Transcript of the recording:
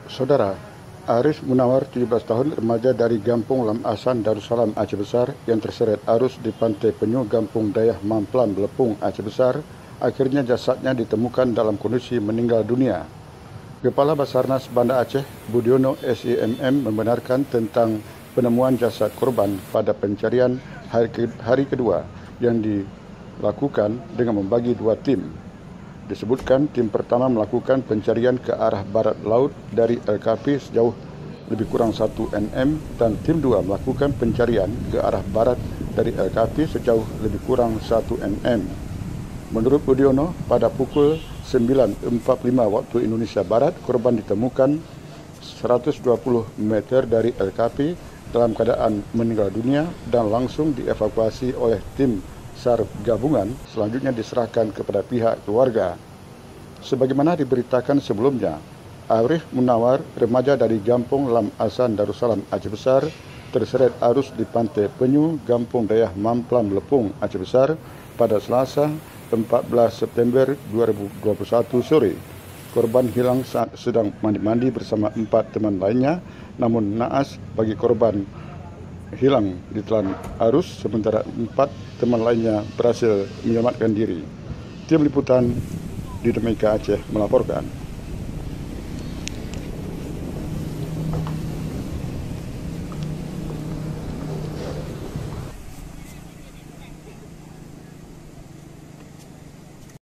Saudara, Arif Munawar, 17 tahun, remaja dari Gampung Lam Asan, Darussalam, Aceh Besar, yang terseret arus di Pantai Penyu, Gampung Dayah Mamplan, Belepung, Aceh Besar, akhirnya jasadnya ditemukan dalam kondisi meninggal dunia. Kepala Basarnas Banda Aceh, Budiono SEMM, membenarkan tentang penemuan jasad korban pada pencarian hari kedua yang dilakukan dengan membagi dua tim. Disebutkan tim pertama melakukan pencarian ke arah barat laut dari LKP sejauh lebih kurang 1 nm dan tim 2 melakukan pencarian ke arah barat dari LKP sejauh lebih kurang 1 nm. Menurut Budiono, pada pukul 9.45 waktu Indonesia Barat, korban ditemukan 120 meter dari LKP dalam keadaan meninggal dunia dan langsung dievakuasi oleh tim SAR gabungan, selanjutnya diserahkan kepada pihak keluarga. Sebagaimana diberitakan sebelumnya, Arif Munawar, remaja dari Gampung Lam Asan, Darussalam, Aceh Besar, terseret arus di Pantai Penyu, Gampung Dayah Mamplan, Belepung, Aceh Besar pada Selasa 14 September 2021 sore. Korban hilang saat sedang mandi-mandi bersama 4 teman lainnya, namun naas bagi korban hilang ditelan arus, sementara 4 teman lainnya berhasil menyelamatkan diri. Tim Liputan Dynamika Aceh melaporkan.